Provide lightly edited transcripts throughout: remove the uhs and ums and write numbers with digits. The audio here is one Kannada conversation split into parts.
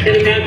Ganga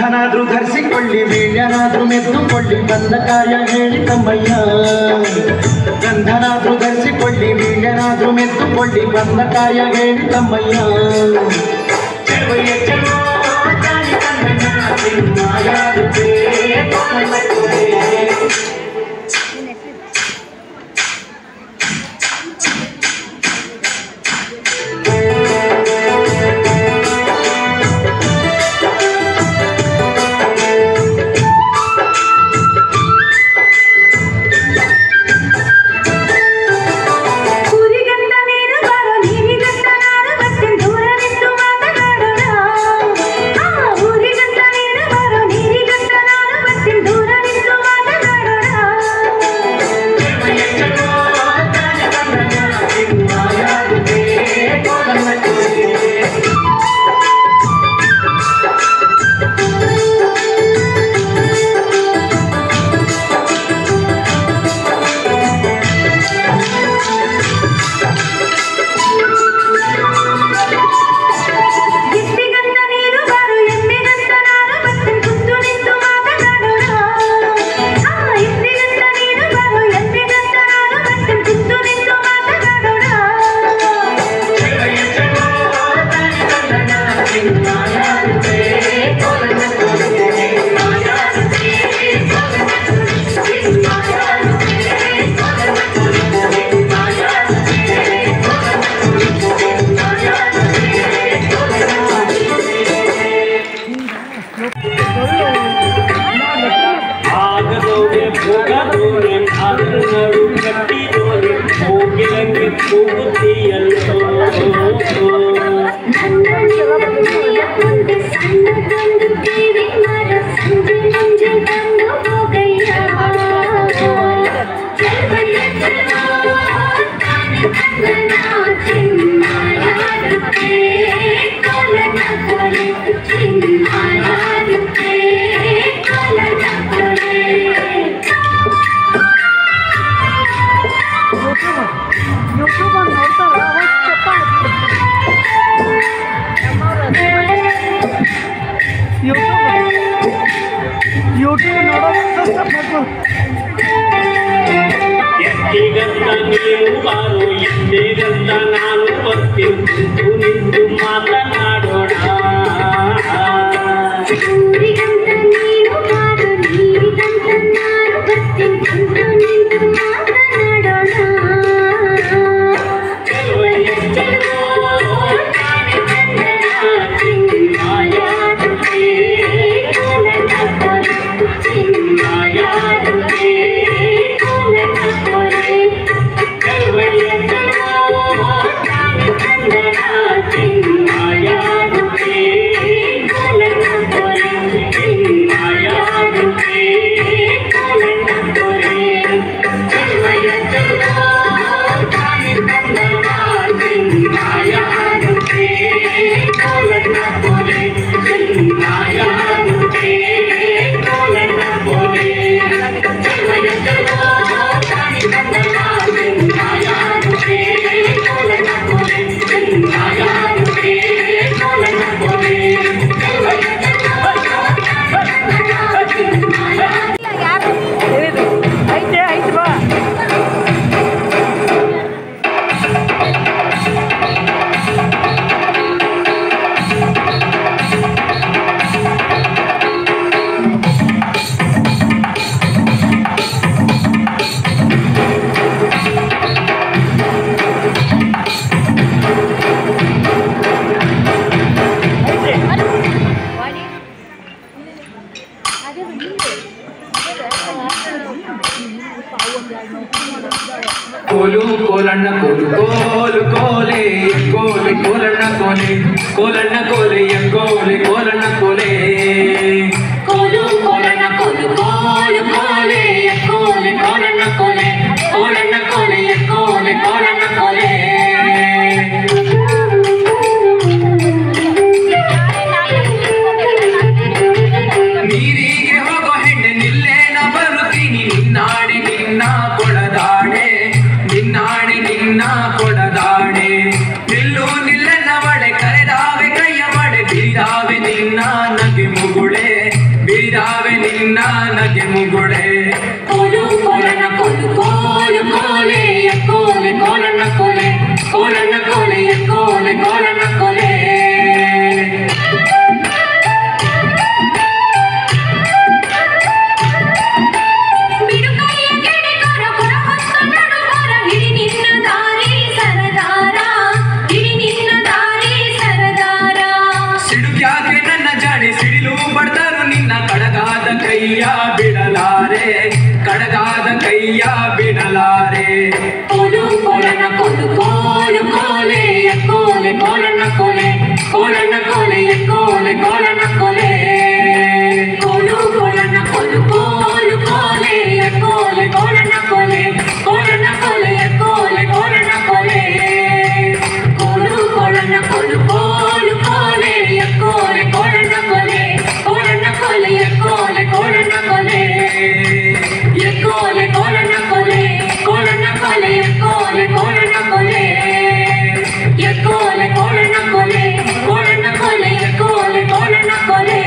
ಗಂಧನಾದ್ರೂ ಧರಿಸಿಕೊಳ್ಳಿ ವೀಳ್ಯನಾದ್ರೂ ಮೆದ್ದುಕೊಳ್ಳಿ ಬಂದ ಕಾರ್ಯ ಹೇಳಿ ತಮ್ಮಯ್ಯ ಗಂಧನಾದ್ರೂ ಧರಿಸಿಕೊಳ್ಳಿ ವೀಳ್ಯನಾದ್ರೂ ಮೆದ್ದುಕೊಳ್ಳಿ ಬಂದ ಕಾರ್ಯ ಹೇಳಿ ತಮ್ಮಯ್ಯ कोलू कोलण्ण कोलू कोलू कोले कोले कोलण्ण कोले कोलण्ण कोले कोले कोलण्ण कोले कोलू कोलण्ण कोलू कोलू कोले कोले कोलण्ण कोले कोलण्ण कोले कोले कोलण्ण कोले ನೀರಿಗೆ ಹೋಗೋ ಹೆಣ್ಣೆ ನಿಲ್ಲೇನ ಬರುತ್ತೀನಿ ನಿನ್ನಾಡಿ ನಿನ್ನ ಕೊಡದಾಡೆ ನಿನ್ನಾಡಿ ನಿನ್ನ ಕೊಡದಾಡೆ ನಿಲ್ಲು ನಿಲ್ಲೆನ್ನ ಬಳೆ ಕರೆದಾವೆ ಕೈಯ ಬಳೆ ಬೀರಾವೆ ಎಕ್ಕೋಲೆ ಕೋಲಣ್ಣ ಕೋಲೆ ಕಡಗಾದ ಕೈಯ ಬಿಡಲಾರೆ ಕೋಲು ಕೋಲಣ್ಣ ಕೋಲು ಕೋಲು ಕೋಲೆ ಎಕ್ಕೋಲೆ ಕೋಲಣ್ಣ ಕೋಲೆ ಕೋಲಣ್ಣ ಕೋಲೆ ಎಕ್ಕೋಲೆ ಕೋಲಣ್ಣ ಕೋಲೆ ಕೋಲು ಕೋಲಣ್ಣ ಕೋಲು ಕೋಲು ಕೋಲೆ ಎಕ್ಕೋಲೆ ಕೋಲಣ್ಣ ಕೋಲೆ ಕೋಲಣ್ಣ ಕೋಲೆ ಎಕ್ಕೋಲೆ ಕೋಲಣ್ಣ ಕೋಲೆ ಕೋಲು ಕೋಲಣ್ಣ ಕೋಲು ಕೋಲು ಕೋಲೆ ಎಕ್ಕೋಲೆ ಕೋಲಣ್ಣ ಕೋಲೆ ಕೋಲಣ್ಣ ಕೋಲೆ ಎಕ್ಕೋಲೆ ಕೋಲಣ್ಣ ಕೋಲೆ ಎಕ್ಕೋಲೆ ಕೋಲಣ್ಣ ಕೋಲೆ ಕೋಲಣ್ಣ ಕೋಲೆ ಎಕ್ಕೋಲೆ ಕೋಲಣ್ಣ ಕೋಲೆ ಎಕ್ಕೋಲೆ ಕೋಲಣ್ಣ ಕೋಲೆ ಕೋಲಣ್ಣ ಕೋಲೆ ಎಕ್ಕೋಲೆ ಕೋಲಣ್ಣ ಕೋಲೆ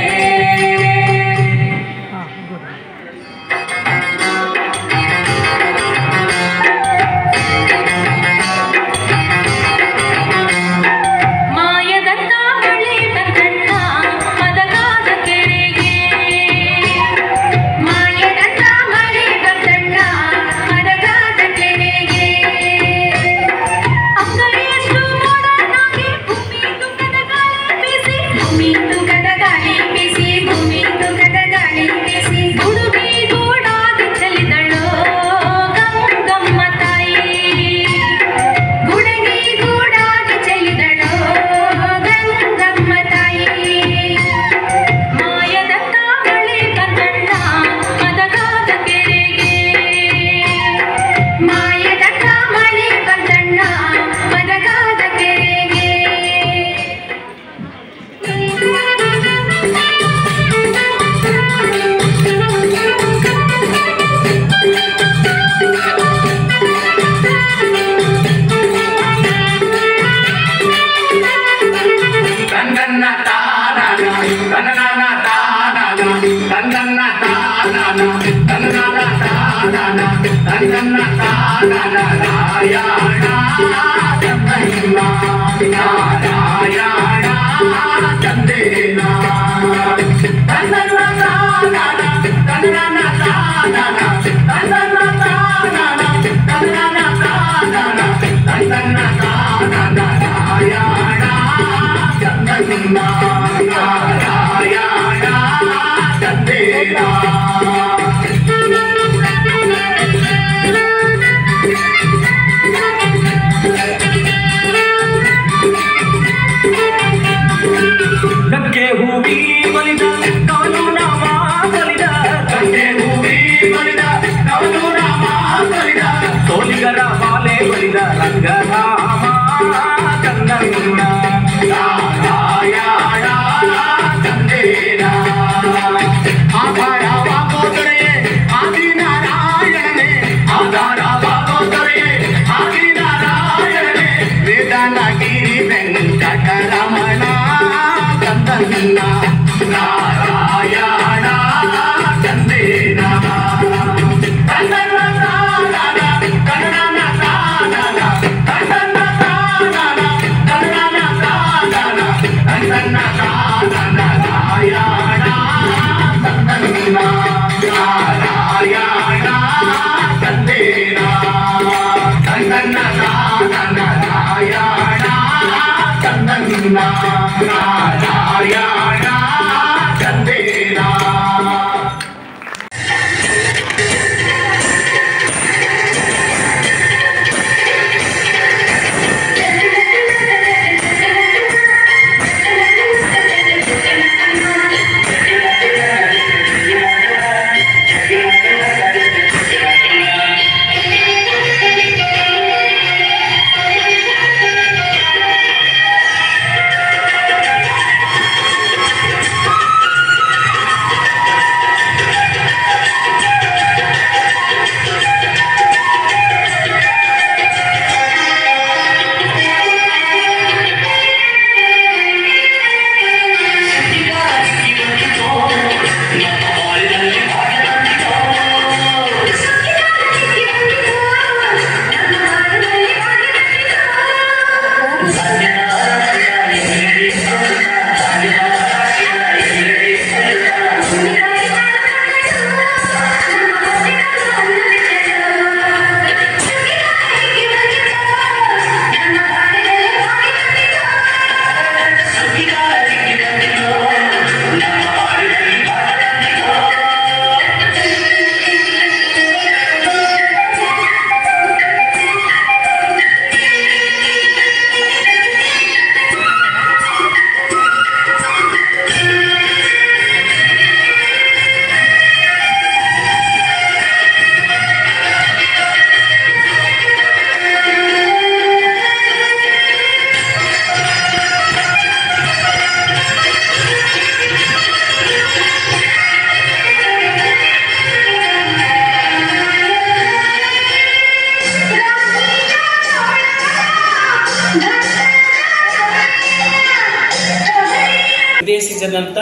ಉದ್ದೇಶಿಸಿದಂತ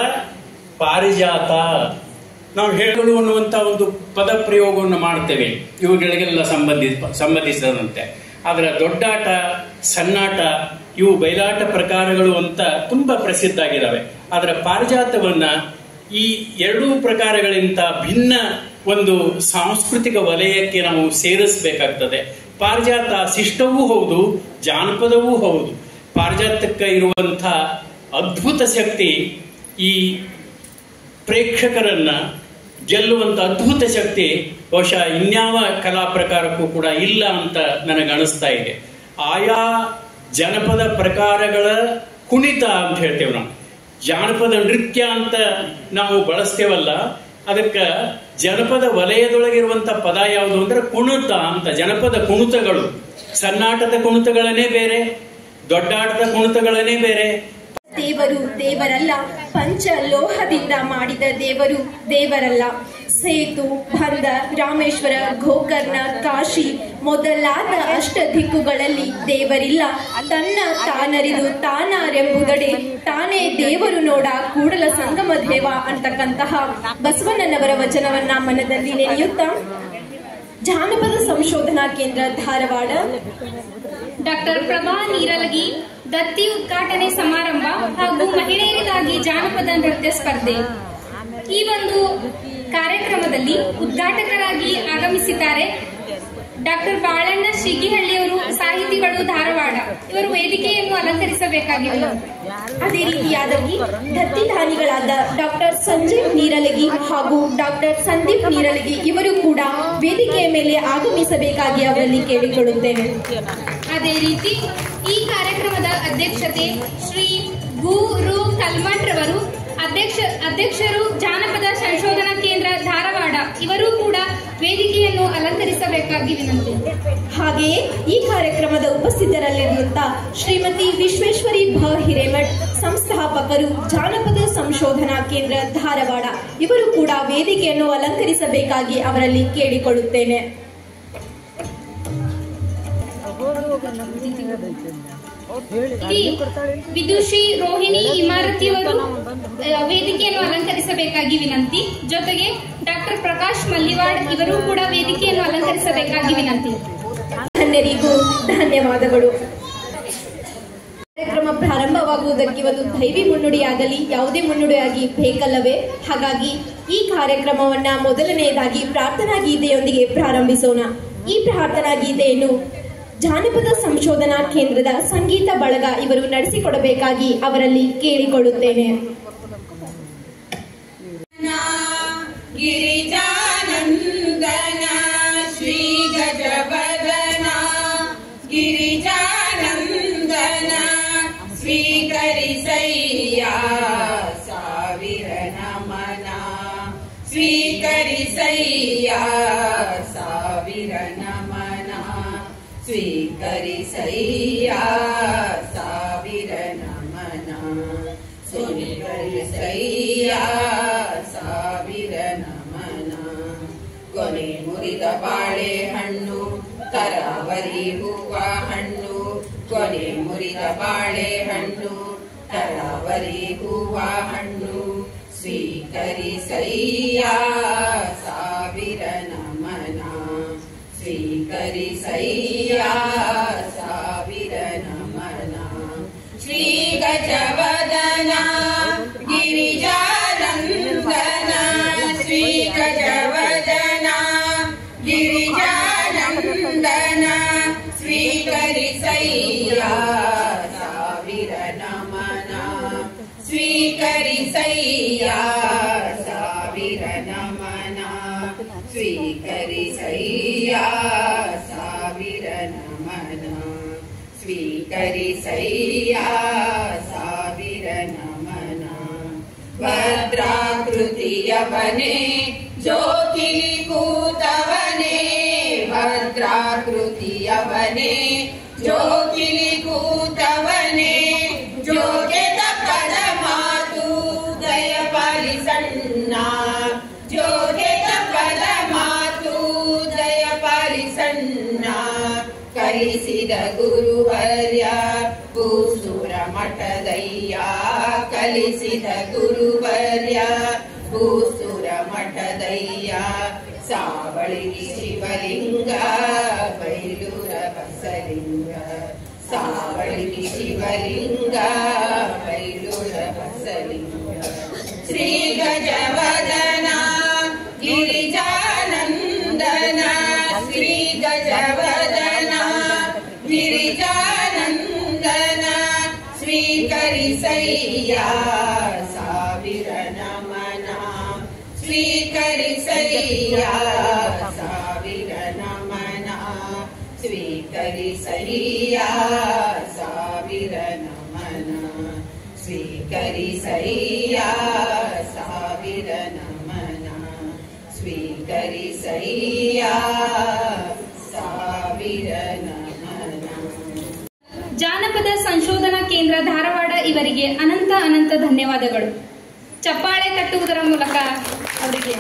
ಪಾರಿಜಾತ. ನಾವು ಹೇಳಲು ಅನ್ನುವಂತ ಒಂದು ಪದ ಪ್ರಯೋಗವನ್ನು ಮಾಡ್ತೇವೆ ಇವುಗಳಿಗೆಲ್ಲ ಸಂಬಂಧಿಸಿದಂತೆ. ಅದರ ದೊಡ್ಡಾಟ, ಸಣ್ಣಾಟ, ಇವು ಬಯಲಾಟ ಪ್ರಕಾರಗಳು ಅಂತ ತುಂಬಾ ಪ್ರಸಿದ್ಧ ಆಗಿದ್ದಾವೆ. ಅದರ ಪಾರಿಜಾತವನ್ನ ಈ ಎರಡೂ ಪ್ರಕಾರಗಳಿಂದ ಭಿನ್ನ ಒಂದು ಸಾಂಸ್ಕೃತಿಕ ವಲಯಕ್ಕೆ ನಾವು ಸೇರಿಸಬೇಕಾಗ್ತದೆ. ಪಾರಿಜಾತ ಶಿಷ್ಟವೂ ಹೌದು, ಜಾನಪದವೂ ಹೌದು. ಪಾರಿಜಾತಕ್ಕೆ ಇರುವಂಥ ಅದ್ಭುತ ಶಕ್ತಿ ಈ ಪ್ರೇಕ್ಷಕರನ್ನ ಗೆಲ್ಲುವಂತ ಅದ್ಭುತ ಶಕ್ತಿ ಬಹುಶಃ ಇನ್ಯಾವ ಕಲಾ ಪ್ರಕಾರಕ್ಕೂ ಕೂಡ ಇಲ್ಲ ಅಂತ ನನಗೆ ಅನಿಸ್ತಾ ಇದೆ. ಆಯಾ ಜನಪದ ಪ್ರಕಾರಗಳ ಕುಣಿತ ಅಂತ ಹೇಳ್ತೇವೆ ನಾವು. ಜಾನಪದ ನೃತ್ಯ ಅಂತ ನಾವು ಬಳಸ್ತೇವಲ್ಲ, ಅದಕ್ಕೆ ಜನಪದ ವಲಯದೊಳಗಿರುವಂತ ಪದ ಯಾವುದು ಅಂದ್ರೆ ಕುಣಿತ ಅಂತ. ಜನಪದ ಕುಣಿತಗಳು, ಸಣ್ಣಾಟದ ಕುಣಿತಗಳನ್ನೇ ಬೇರೆ, ದೊಡ್ಡಾಟದ ಕುಣಿತಗಳನ್ನೇ ಬೇರೆ. ದೇವರು ದೇವರಲ್ಲ, ಪಂಚಲೋಹದಿಂದ ಮಾಡಿದ ದೇವರು ದೇವರಲ್ಲ. ಸೇತು, ಬಂದ, ರಾಮೇಶ್ವರ, ಗೋಕರ್ಣ, ಕಾಶಿ ಮೊದಲಾದ ಅಷ್ಟ ದಿಕ್ಕುಗಳಲ್ಲಿ ದೇವರಿಲ್ಲ. ತನ್ನ ತಾನರಿದು ತಾನಾರೆಂಬುದಡೆ ತಾನೇ ದೇವರು ನೋಡ ಕೂಡಲ ಸಂಗಮ ದೇವ ಅಂತಕ್ಕಂತಹ ಬಸವಣ್ಣನವರ ವಚನವನ್ನ ಮನದಲ್ಲಿ ನೆನೆಯುತ್ತಾ ಜಾನಪದ ಸಂಶೋಧನಾ ಕೇಂದ್ರ ಧಾರವಾಡ ಡಾಕ್ಟರ್ ಪ್ರಭಾ ನೀರಲಗಿ ದತ್ತಿ ಉದ್ಘಾಟನೆ ಸಮಾರಂಭ ಹಾಗೂ ಮಹಿಳೆಯರಿಗಾಗಿ ಜಾನಪದ ನೃತ್ಯ ಸ್ಪರ್ಧೆ. ಈ ಒಂದು ಕಾರ್ಯಕ್ರಮದಲ್ಲಿ ಉದ್ಘಾಟಕರಾಗಿ ಆಗಮಿಸಿದ್ದಾರೆ ಡಾಕ್ಟರ್ ಬಾಳಣ್ಣ ಶಿಗಿಹಳ್ಳಿಯವರು, ಸಾಹಿತಿಗಳು, ಧಾರವಾಡ. ಇವರು ವೇದಿಕೆಯನ್ನು ಅಲಂಕರಿಸಬೇಕಾಗಿದೆ. ಅದೇ ರೀತಿಯಾದಲ್ಲಿ ದತ್ತಿದಾನಿಗಳಾದ ಡಾಕ್ಟರ್ ಸಂಜೀವ್ ನೀರಲಗಿ ಹಾಗೂ ಡಾಕ್ಟರ್ ಸಂದೀಪ್ ನೀರಲಗಿ ಇವರು ಕೂಡ ವೇದಿಕೆಯ ಮೇಲೆ ಆಗಮಿಸಬೇಕಾಗಿ ಅವರಲ್ಲಿ ಕೇಳಿಕೊಳ್ಳುತ್ತೇನೆ. ಅದೇ ರೀತಿ ಈ ಕಾರ್ಯಕ್ರಮದ ಅಧ್ಯಕ್ಷತೆ ಶ್ರೀ ಗುರು ಕಲ್ಮಠ್ ರವರು, ಅಧ್ಯಕ್ಷರು ಜಾನಪದ ಸಂಶೋಧನಾ ಕೇಂದ್ರ ಧಾರವಾಡ. ಇವರು ಕೂಡ ವೇದಿಕೆಯನ್ನು ಅಲಂಕರಿಸಬೇಕಾಗಿ ವಿನಂತಿ. ಹಾಗೆಯೇ ಈ ಕಾರ್ಯಕ್ರಮದ ಉಪಸ್ಥಿತರಲ್ಲಿರುವಂತಹ ಶ್ರೀಮತಿ ವಿಶ್ವೇಶ್ವರಿ ಭ ಹಿರೇಮಠ್, ಸಂಸ್ಥಾಪಕರು ಜಾನಪದ ಸಂಶೋಧನಾ ಕೇಂದ್ರ ಧಾರವಾಡ. ಇವರು ಕೂಡ ವೇದಿಕೆಯನ್ನು ಅಲಂಕರಿಸಬೇಕಾಗಿ ಅವರಲ್ಲಿ ಕೇಳಿಕೊಳ್ಳುತ್ತೇನೆ. ವಿದುಷಿ ರೋಹಿಣಿ ಇಮಾರತಿಯವರು ವೇದಿಕೆಯನ್ನು ಅಲಂಕರಿಸಬೇಕಾಗಿ ವಿನಂತಿ. ಜೊತೆಗೆ ಡಾಕ್ಟರ್ ಪ್ರಕಾಶ್ ಮಲ್ಲಿವಾಡ್ ಇವರು ಕೂಡ ವೇದಿಕೆಯನ್ನು ಅಲಂಕರಿಸಬೇಕಾಗಿ ವಿನಂತಿ. ಧನ್ಯರಿಗೂ ಧನ್ಯವಾದಗಳು. ಕಾರ್ಯಕ್ರಮ ಪ್ರಾರಂಭವಾಗುವುದಕ್ಕೆ ಒಂದು ದೈವಿ ಮುನ್ನುಡಿಯಾಗಲಿ ಯಾವುದೇ ಮುನ್ನುಡಿಯಾಗಿ ಬೇಕಲ್ಲವೇ? ಹಾಗಾಗಿ ಈ ಕಾರ್ಯಕ್ರಮವನ್ನ ಮೊದಲನೆಯದಾಗಿ ಪ್ರಾರ್ಥನಾ ಗೀತೆಯೊಂದಿಗೆ ಪ್ರಾರಂಭಿಸೋಣ. ಈ ಪ್ರಾರ್ಥನಾ ಗೀತೆಯನ್ನು ಜಾನಪದ ಸಂಶೋಧನಾ ಕೇಂದ್ರದ ಸಂಗೀತ ಬಳಗ ಇವರು ನಡೆಸಿಕೊಡಬೇಕಾಗಿ ಅವರಲ್ಲಿ ಕೇಳಿಕೊಳ್ಳುತ್ತೇನೆ. ಗಿರಿಜಾನಂದನ ಶ್ರೀ ಗಜವದನ ಗಿರಿಜಾನಂದನ ಸ್ವೀಕರಿಸಯ್ಯ ಸಾವಿರ ನಮನ ಸ್ವೀಕರಿಸಯ್ಯ ಸಾವಿರ ನಮನ ಸ್ವೀಕರಿಸಯ್ಯ ಸಾವಿರ ನಮನ ಸ್ವೀಕರಿಸಯ್ಯ ಸಾವಿರ ನಮನ. ಕೊನೆ ಮುರಿದ ಬಾಳೆಹಣ್ಣು ತರಾವರಿ ಹೂವ ಹಣ್ಣು ಕೊನೆ ಮುರಿದ ಬಾಳೆಹಣ್ಣು ತರಾವರಿ ಹೂವ ಹಣ್ಣು ಸ್ವೀಕರಿಸಯ್ಯ ಸಾವಿರ ನಮನ ಸ್ವೀಕರಿಸಯ್ಯ ಸಾವಿರ ನಮನ. ಶ್ರೀ ಗಜವದನ ಗಿರಿಜಾನಂದನ ಶ್ರೀ ಗಜವದನ ಗಿರಿಜಾನಂದನ ಸ್ವೀಕರಿಸಯ್ಯ ಸಾವಿರ ನಮನ ಸ್ವೀಕರಿಸಯ್ಯ ಸಾವಿರ ನಮನ ಸ್ವೀಕರಿಸಯ್ಯ ಸಾವಿರ ನಮನ ಸ್ವೀಕರಿಸಯ್ಯ ಸಾವಿರ ನಮನ. ಭದ್ರಾಕೃತಿಯವನೇ ಜ್ಯೋತಿಲಿ ಕೂತವನೇ ಭದ್ರಾಕೃತಿಯವನೇ ಜ್ಯೋತಿಲಿ ಕೂತವನೇ ಜೋಗೆದ ಪದ ಮಾತು ದಯಪಾಲಿಸಣ್ಣ ಜೋಗೆದ ಪದ ಮಾತು ದಯಪಾಲಿಸಣ್ಣ. ಕಲಿಸಿದ ಗುರುವರ್ಯ ಭೂಸುರ ಮಠದಯ್ಯ ಕಲಿಸಿದ ಗುರುವರ್ಯ ಭೂಸುರ ಮಠದಯ್ಯ ಸಾವಳಿಗಿ ಶಿವಲಿಂಗ ಬೈಲೂರ ಬಸಲಿಂಗ ಸಾವಳಿಗಿ ಶಿವಲಿಂಗ ಬೈಲೂರ ಬಸಲಿಂಗ ಶ್ರೀ ಗಜವದನ ಗಿರಿಜಾನಂದನ ಶ್ರೀ ಗಜವದನ ಗಿರಿಜಾನಂದನ ಸ್ವೀಕರಿಸಯ್ಯ ಸಾವಿರ ನಮನ ಸ್ವೀಕರಿಸಯ್ಯ ಸಾವಿರ ನಮನ ಸ್ವೀಕರಿಸಯ್ಯ ಸಾವಿರ ನಮನ ಸ್ವೀಕರಿಸಯ್ಯ ಸಾವಿರ ನಮನ ಸ್ವೀಕರಿಸಯ್ಯ ಸಾವಿರ ನಮನ. ಜಾನಪದ ಸಂಶೋಧನಾ ಕೇಂದ್ರ ಧಾರವಾಡ ಇವರಿಗೆ ಅನಂತ ಅನಂತ ಧನ್ಯವಾದಗಳು. ಚಪ್ಪಾಳೆ ತಟ್ಟುವುದರ ಮೂಲಕ ಅವರಿಗೆ.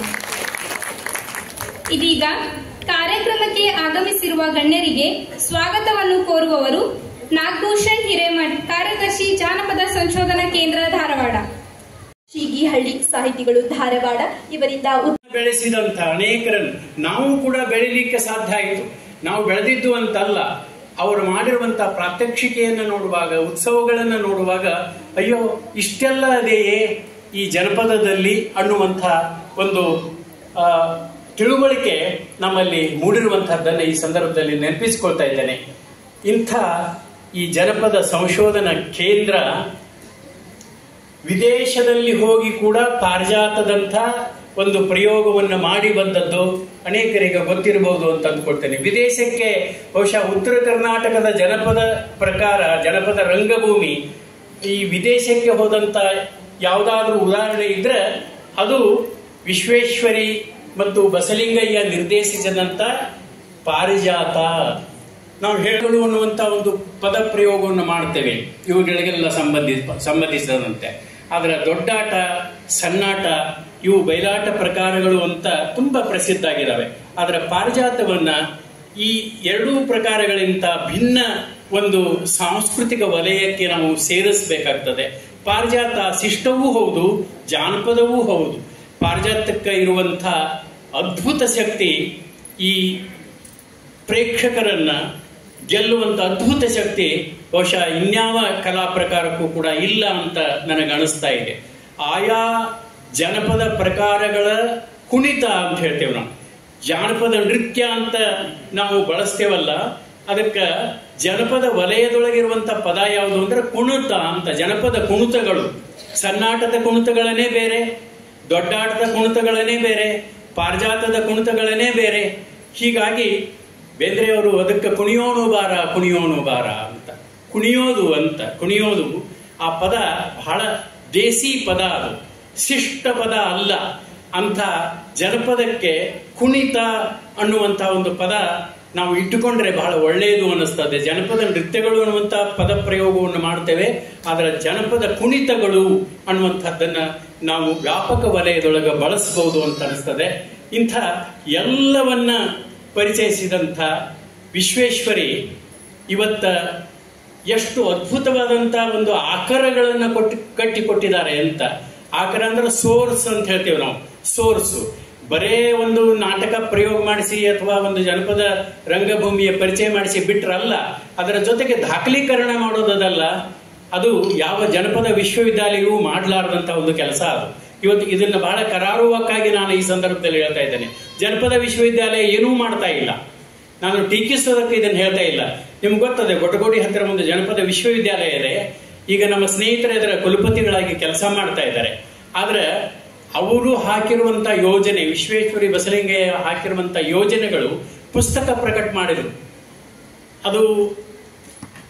ಇದೀಗ ಕಾರ್ಯಕ್ರಮಕ್ಕೆ ಆಗಮಿಸಿರುವ ಗಣ್ಯರಿಗೆ ಸ್ವಾಗತವನ್ನು ಕೋರುವವರು ನಾಗಭೂಷಣ್ ಹಿರೇಮಠ್, ಕಾರ್ಯದರ್ಶಿ ಜಾನಪದ ಸಂಶೋಧನಾ ಕೇಂದ್ರ ಧಾರವಾಡ. ಶೀಗಿಹಳ್ಳಿ ಸಾಹಿತಿಗಳು ಧಾರವಾಡ ಇವರಿಂದ ಬೆಳೆಸಿದಂತ ಅನೇಕರನ್ನು ನಾವು ಕೂಡ ಬೆಳಿಲಿಕ್ಕೆ ಸಾಧ್ಯ ಆಯಿತು. ನಾವು ಬೆಳೆದಿದ್ದು ಅಂತಲ್ಲ, ಅವರು ಮಾಡಿರುವಂತಹ ಪ್ರಾತ್ಯಕ್ಷಿಕೆಯನ್ನು ನೋಡುವಾಗ, ಉತ್ಸವಗಳನ್ನು ನೋಡುವಾಗ ಅಯ್ಯೋ ಇಷ್ಟೆಲ್ಲ ಅದೇಯೇ ಈ ಜನಪದದಲ್ಲಿ ಅನ್ನುವಂಥ ಒಂದು ತಿಳುವಳಿಕೆ ನಮ್ಮಲ್ಲಿ ಮೂಡಿರುವಂತಹದ್ದನ್ನು ಈ ಸಂದರ್ಭದಲ್ಲಿ ನೆನಪಿಸಿಕೊಳ್ತಾ ಇದ್ದೇನೆ. ಇಂಥ ಈ ಜನಪದ ಸಂಶೋಧನಾ ಕೇಂದ್ರ ವಿದೇಶದಲ್ಲಿ ಹೋಗಿ ಕೂಡ ಪಾರಿಜಾತದಂಥ ಒಂದು ಪ್ರಯೋಗವನ್ನು ಮಾಡಿ ಬಂದದ್ದು ಅನೇಕರಿಗೆ ಗೊತ್ತಿರಬಹುದು ಅಂತ ಅಂದ್ಕೊಳ್ತೇನೆ. ವಿದೇಶಕ್ಕೆ ಬಹುಶಃ ಉತ್ತರ ಕರ್ನಾಟಕದ ಜನಪದ ಪ್ರಕಾರ, ಜನಪದ ರಂಗಭೂಮಿ ಈ ವಿದೇಶಕ್ಕೆ ಹೋದಂತ ಯಾವುದಾದ್ರೂ ಉದಾಹರಣೆ ಇದ್ರೆ ಅದು ವಿಶ್ವೇಶ್ವರಿ ಮತ್ತು ಬಸಲಿಂಗಯ್ಯ ನಿರ್ದೇಶಿಸಿದಂತ ಪಾರಿಜಾತ. ನಾವು ಹೇಳಗಳು ಅನ್ನುವಂತ ಒಂದು ಪದ ಪ್ರಯೋಗವನ್ನು ಮಾಡ್ತೇವೆ ಇವುಗಳಿಗೆಲ್ಲ ಸಂಬಂಧಿಸಿದಂತೆ. ಅದರ ದೊಡ್ಡಾಟ, ಸಣ್ಣಾಟ, ಇವು ಬಯಲಾಟ ಪ್ರಕಾರಗಳು ಅಂತ ತುಂಬಾ ಪ್ರಸಿದ್ಧ ಆಗಿದ್ದಾವೆ. ಅದರ ಪಾರಿಜಾತವನ್ನ ಈ ಎರಡೂ ಪ್ರಕಾರಗಳಿಂದ ಭಿನ್ನ ಒಂದು ಸಾಂಸ್ಕೃತಿಕ ವಲಯಕ್ಕೆ ನಾವು ಸೇರಿಸಬೇಕಾಗ್ತದೆ. ಪಾರಿಜಾತ ಶಿಷ್ಟವೂ ಹೌದು, ಜಾನಪದವೂ ಹೌದು. ಪಾರಿಜಾತಕ್ಕೆ ಇರುವಂಥ ಅದ್ಭುತ ಶಕ್ತಿ, ಈ ಪ್ರೇಕ್ಷಕರನ್ನ ಗೆಲ್ಲುವಂತ ಅದ್ಭುತ ಶಕ್ತಿ ಬಹುಶಃ ಇನ್ಯಾವ ಕಲಾ ಪ್ರಕಾರಕ್ಕೂ ಕೂಡ ಇಲ್ಲ ಅಂತ ನನಗೆ ಅನಿಸ್ತಾ ಇದೆ. ಆಯಾ ಜನಪದ ಪ್ರಕಾರಗಳ ಕುಣಿತ ಅಂತ ಹೇಳ್ತೇವೆ ನಾವು. ಜಾನಪದ ನೃತ್ಯ ಅಂತ ನಾವು ಬಳಸ್ತೇವಲ್ಲ, ಅದಕ್ಕೆ ಜನಪದ ವಲಯದೊಳಗಿರುವಂತ ಪದ ಯಾವುದು ಅಂದ್ರೆ ಕುಣಿತ ಅಂತ. ಜನಪದ ಕುಣಿತಗಳು, ಸಣ್ಣಾಟದ ಕುಣಿತಗಳನ್ನೇ ಬೇರೆ, ದೊಡ್ಡಾಟದ ಕುಣಿತಗಳನ್ನೇ ಬೇರೆ, ಪಾರಿಜಾತದ ಕುಣಿತಗಳನ್ನೇ ಬೇರೆ. ಹೀಗಾಗಿ ಬೇಂದ್ರೆಯವರು ಅದಕ್ಕೆ ಕುಣಿಯೋಣು ಬಾರ ಕುಣಿಯೋಣು ಬಾರ ಅಂತ, ಕುಣಿಯೋದು ಅಂತ. ಕುಣಿಯೋದು ಆ ಪದ ಬಹಳ ದೇಸಿ ಪದ, ಅದು ಶಿಷ್ಟ ಪದ ಅಲ್ಲ. ಅಂತ ಜನಪದಕ್ಕೆ ಕುಣಿತ ಅನ್ನುವಂತ ಒಂದು ಪದ ನಾವು ಇಟ್ಟುಕೊಂಡ್ರೆ ಬಹಳ ಒಳ್ಳೆಯದು ಅನ್ನಿಸ್ತದೆ. ಜನಪದ ನೃತ್ಯಗಳು ಅನ್ನುವಂತ ಪದ ಪ್ರಯೋಗವನ್ನು ಮಾಡ್ತೇವೆ, ಆದರೆ ಜನಪದ ಕುಣಿತಗಳು ಅನ್ನುವಂಥದ್ದನ್ನ ನಾವು ವ್ಯಾಪಕ ವಲಯದೊಳಗೆ ಬಳಸಬಹುದು ಅಂತ ಅನಿಸ್ತದೆ. ಇಂಥ ಎಲ್ಲವನ್ನ ಪರಿಚಯಿಸಿದಂಥ ವಿಶ್ವೇಶ್ವರಿ ಇವತ್ತ ಎಷ್ಟು ಅದ್ಭುತವಾದಂತ ಒಂದು ಆಕರಗಳನ್ನು ಕಟ್ಟಿಕೊಟ್ಟಿದ್ದಾರೆ ಅಂತ. ಆಕರ ಅಂದ್ರೆ ಸೋರ್ಸ್ ಅಂತ ಹೇಳ್ತೇವೆ ನಾವು. ಸೋರ್ಸು ಬರೇ ಒಂದು ನಾಟಕ ಪ್ರಯೋಗ ಮಾಡಿಸಿ ಅಥವಾ ಒಂದು ಜನಪದ ರಂಗಭೂಮಿಯ ಪರಿಚಯ ಮಾಡಿಸಿ ಬಿಟ್ರಲ್ಲ, ಅದರ ಜೊತೆಗೆ ದಾಖಲೀಕರಣ ಮಾಡೋದಲ್ಲ. ಅದು ಯಾವ ಜನಪದ ವಿಶ್ವವಿದ್ಯಾಲಯವೂ ಮಾಡಲಾರದಂತ ಒಂದು ಕೆಲಸ ಅದು. ಇವತ್ತು ಇದನ್ನ ಬಹಳ ಕರಾರುವಕ್ಕಾಗಿ ನಾನು ಈ ಸಂದರ್ಭದಲ್ಲಿ ಹೇಳ್ತಾ ಇದ್ದೇನೆ. ಜನಪದ ವಿಶ್ವವಿದ್ಯಾಲಯ ಏನೂ ಮಾಡ್ತಾ ಇಲ್ಲ. ನಾನು ಟೀಕಿಸೋದಕ್ಕೆ ಇದನ್ನು ಹೇಳ್ತಾ ಇಲ್ಲ. ನಿಮ್ಗೆ ಗೊತ್ತದೆ, ಗೊಟಗೋಡಿ ಹತ್ತಿರ ಒಂದು ಜನಪದ ವಿಶ್ವವಿದ್ಯಾಲಯ ಇದೆ. ಈಗ ನಮ್ಮ ಸ್ನೇಹಿತರ ಇದರ ಕುಲಪತಿಗಳಾಗಿ ಕೆಲಸ ಮಾಡ್ತಾ ಇದ್ದಾರೆ. ಆದ್ರೆ ಅವರು ಹಾಕಿರುವಂತ ಯೋಜನೆ, ವಿಶ್ವೇಶ್ವರಿ ಬಸಲಿಂಗಯ್ಯ ಹಾಕಿರುವಂತ ಯೋಜನೆಗಳು ಪುಸ್ತಕ ಪ್ರಕಟ ಮಾಡಿದ್ರು. ಅದು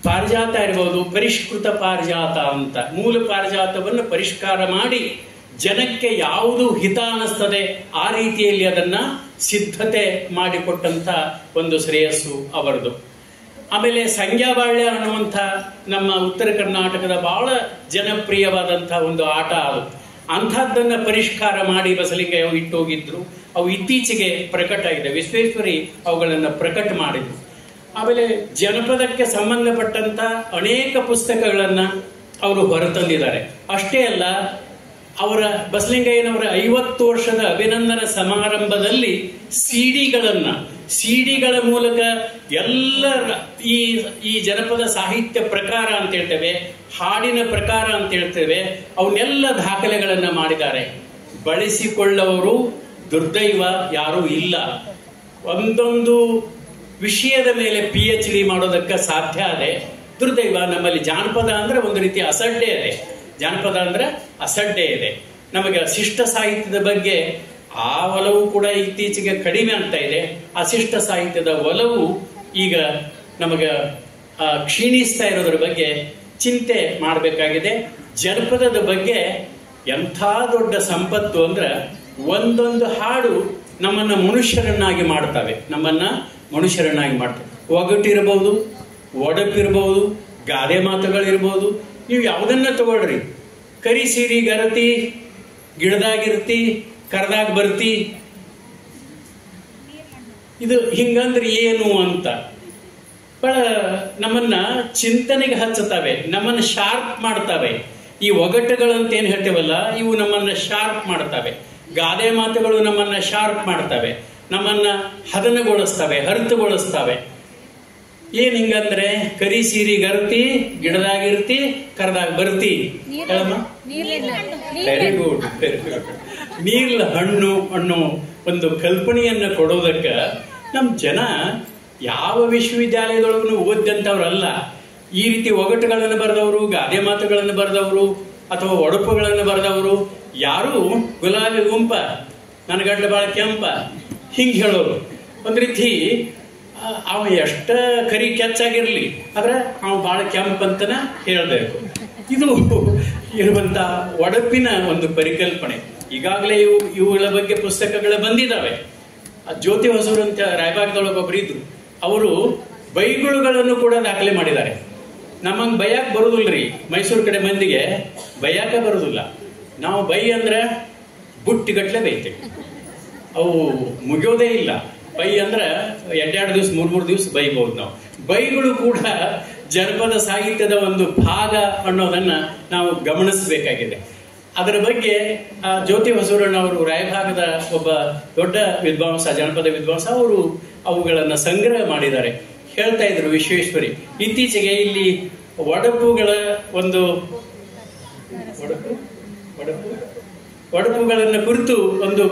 ಪಾರಿಜಾತ ಇರಬಹುದು, ಪರಿಷ್ಕೃತ ಪಾರಿಜಾತ ಅಂತ. ಮೂಲ ಪಾರಿಜಾತವನ್ನು ಪರಿಷ್ಕಾರ ಮಾಡಿ ಜನಕ್ಕೆ ಯಾವುದು ಹಿತ ಅನ್ನಿಸ್ತದೆ ಆ ರೀತಿಯಲ್ಲಿ ಅದನ್ನ ಸಿದ್ಧತೆ ಮಾಡಿಕೊಟ್ಟಂತ ಒಂದು ಶ್ರೇಯಸ್ಸು ಅವರದು. ಆಮೇಲೆ ಸಂಗ್ಯಾಬಾಳ್ಯ ಅನ್ನುವಂಥ ನಮ್ಮ ಉತ್ತರ ಕರ್ನಾಟಕದ ಬಹಳ ಜನಪ್ರಿಯವಾದಂತಹ ಒಂದು ಆಟ ಅದು. ಅಂಥದ್ದನ್ನ ಪರಿಷ್ಕಾರ ಮಾಡಿ ಬಸಲಿಂಗಯ್ಯ ಇಟ್ಟೋಗಿದ್ರು. ಅವು ಇತ್ತೀಚೆಗೆ ಪ್ರಕಟ ಆಗಿದೆ. ವಿಶ್ವೇಶ್ವರಿ ಅವುಗಳನ್ನ ಪ್ರಕಟ ಮಾಡಿದ್ರು. ಆಮೇಲೆ ಜನಪದಕ್ಕೆ ಸಂಬಂಧಪಟ್ಟಂತ ಅನೇಕ ಪುಸ್ತಕಗಳನ್ನ ಅವರು ಹೊರತಂದಿದ್ದಾರೆ. ಅಷ್ಟೇ ಅಲ್ಲ, ಅವರ ಬಸಲಿಂಗಯ್ಯನವರ 50 ವರ್ಷದ ಅಭಿನಂದನಾ ಸಮಾರಂಭದಲ್ಲಿ ಸಿಡಿಗಳ ಮೂಲಕ ಎಲ್ಲರ ಈ ಜನಪದ ಸಾಹಿತ್ಯ ಪ್ರಕಾರ ಅಂತ ಹೇಳ್ತೇವೆ, ಹಾಡಿನ ಪ್ರಕಾರ ಅಂತ ಹೇಳ್ತೇವೆ, ಅವನ್ನೆಲ್ಲ ದಾಖಲೆಗಳನ್ನ ಮಾಡಿದ್ದಾರೆ. ಬಳಸಿಕೊಳ್ಳುವವರು ದುರ್ದೈವ ಯಾರೂ ಇಲ್ಲ. ಒಂದೊಂದು ವಿಷಯದ ಮೇಲೆ PhD ಮಾಡೋದಕ್ಕೆ ಸಾಧ್ಯ ಇದೆ. ದುರ್ದೈವ ನಮ್ಮಲ್ಲಿ ಜಾನಪದ ಅಂದ್ರೆ ಒಂದು ರೀತಿ ಅಸಡ್ಡೆ ಇದೆ. ಜಾನಪದ ಅಂದ್ರೆ ಅಸಡ್ಡೆ ಇದೆ. ನಮಗೆ ಶಿಷ್ಟ ಸಾಹಿತ್ಯದ ಬಗ್ಗೆ ಆ ಒಲವು ಕೂಡ ಇತ್ತೀಚೆಗೆ ಕಡಿಮೆ ಆಗ್ತಾ ಇದೆ. ಅಶಿಷ್ಟ ಸಾಹಿತ್ಯದ ಒಲವು ಈಗ ನಮಗೆ ಕ್ಷೀಣಿಸ್ತಾ ಇರೋದ್ರ ಬಗ್ಗೆ ಚಿಂತೆ ಮಾಡಬೇಕಾಗಿದೆ. ಜನಪದದ ಬಗ್ಗೆ ಎಂಥ ದೊಡ್ಡ ಸಂಪತ್ತು ಅಂದ್ರೆ ಒಂದೊಂದು ಹಾಡು ನಮ್ಮನ್ನ ಮನುಷ್ಯರನ್ನಾಗಿ ಮಾಡ್ತವೆ. ಒಗಟಿರಬಹುದು, ಒಡಪಿರಬಹುದು, ಗಾದೆ ಮಾತುಗಳಿರ್ಬೋದು. ನೀವು ಯಾವುದನ್ನ ತಗೊಳ್ರಿ, ಕರಿ ಸೀರಿ ಗರತಿ, ಗಿಡದಾಗಿರ್ತಿ, ಕರ್ದಾಗ ಬರ್ತಿ, ಇದು ಹಿಂಗಂದ್ರೆ ಏನು ಅಂತ ಬಹಳ ನಮ್ಮನ್ನ ಚಿಂತನೆಗೆ ಹಚ್ಚುತ್ತವೆ, ನಮ್ಮನ್ನ ಶಾರ್ಪ್ ಮಾಡ್ತವೆ. ಈ ಒಗಟುಗಳಂತ ಏನ್ ಹೇಳ್ತೇವಲ್ಲ, ಇವು ನಮ್ಮನ್ನ ಶಾರ್ಪ್ ಮಾಡ್ತವೆ. ಗಾದೆ ಮಾತುಗಳು ನಮ್ಮನ್ನ ಶಾರ್ಪ್ ಮಾಡ್ತವೆ, ನಮ್ಮನ್ನ ಹದನಗೊಳಿಸ್ತವೆ, ಹರಿತುಗೊಳಿಸ್ತವೆ. ಏನ್ ಹಿಂಗಂದ್ರೆ ಕರಿ ಸೀರಿ ಗರ್ತಿ, ಗಿಡದಾಗಿರ್ತಿ, ಕರ್ದಾಗ ಬರ್ತಿ. Very good. ನೀರ್ಲ ಹಣ್ಣು ಅನ್ನೋ ಒಂದು ಕಲ್ಪನೆಯನ್ನ ಕೊಡೋದಕ್ಕ ನಮ್ ಜನ ಯಾವ ವಿಶ್ವವಿದ್ಯಾಲಯದೊಳಗೂ ಓದಂತವ್ರಲ್ಲ. ಈ ರೀತಿ ಒಗಟುಗಳನ್ನು ಬರೆದವರು, ಗಾದೆ ಮಾತುಗಳನ್ನು ಬರೆದವರು ಅಥವಾ ಒಡಪುಗಳನ್ನು ಬರೆದವರು ಯಾರು ಗುಲಾಬಿ ಗುಂಪ, ನನಗಡ್ಡ ಬಾಳ ಕೆಂಪ ಹಿಂಗ್ ಹೇಳೋರು. ಒಂದ್ ರೀತಿ ಅವ ಎಷ್ಟ ಕರಿ ಕೆಚ್ಚಾಗಿರ್ಲಿ, ಆದ್ರೆ ಅವ ಬಾಳ ಕೆಂಪಂತನ ಹೇಳ್ಬೇಕು. ಇದು ಇರುವಂತ ಒಡಪಿನ ಒಂದು ಪರಿಕಲ್ಪನೆ. ಈಗಾಗಲೇ ಇವುಗಳ ಬಗ್ಗೆ ಪುಸ್ತಕಗಳು ಬಂದಿದ್ದಾವೆ. ಜ್ಯೋತಿ ಹೊಸೂರು ಅಂತ ರಾಯಬಾಗದೊಳಗೊಬ್ರು ಇದ್ರು. ಅವರು ಬೈಗುಳುಗಳನ್ನು ಕೂಡ ದಾಖಲೆ ಮಾಡಿದ್ದಾರೆ. ನಮಗ್ ಬೈಯಾಕ ಬರುದಿಲ್ರಿ, ಮೈಸೂರು ಕಡೆ ಮಂದಿಗೆ ಬೈಯಾಕ ಬರುದಿಲ್ಲ. ನಾವು ಬೈ ಅಂದ್ರೆ ಬುಟ್ಟಿಗಟ್ಲೆ ಬೈತೇವೆ, ಅವು ಮುಗಿಯೋದೇ ಇಲ್ಲ. ಬೈ ಅಂದ್ರೆ 2 ದಿವಸ 3 ದಿವಸ ಬೈಬಹುದು ನಾವು. ಬೈಗಳು ಕೂಡ ಜನಪದ ಸಾಹಿತ್ಯದ ಒಂದು ಭಾಗ ಅನ್ನೋದನ್ನ ನಾವು ಗಮನಿಸಬೇಕಾಗಿದೆ. ಅದರ ಬಗ್ಗೆ ಜ್ಯೋತಿ ಹೊಸೂರಣ್ಣವರು ರಾಯಭಾಗದ ಒಬ್ಬ ದೊಡ್ಡ ವಿದ್ವಾಂಸ, ಜನಪದ ವಿದ್ವಾಂಸ, ಅವರು ಅವುಗಳನ್ನ ಸಂಗ್ರಹ ಮಾಡಿದ್ದಾರೆ. ಹೇಳ್ತಾ ಇದ್ರು ವಿಶ್ವೇಶ್ವರಿ, ಇತ್ತೀಚೆಗೆ ಇಲ್ಲಿ ಒಡಪುಗಳ ಒಂದು ಒಡಪುಗಳನ್ನ ಕುರಿತು ಒಂದು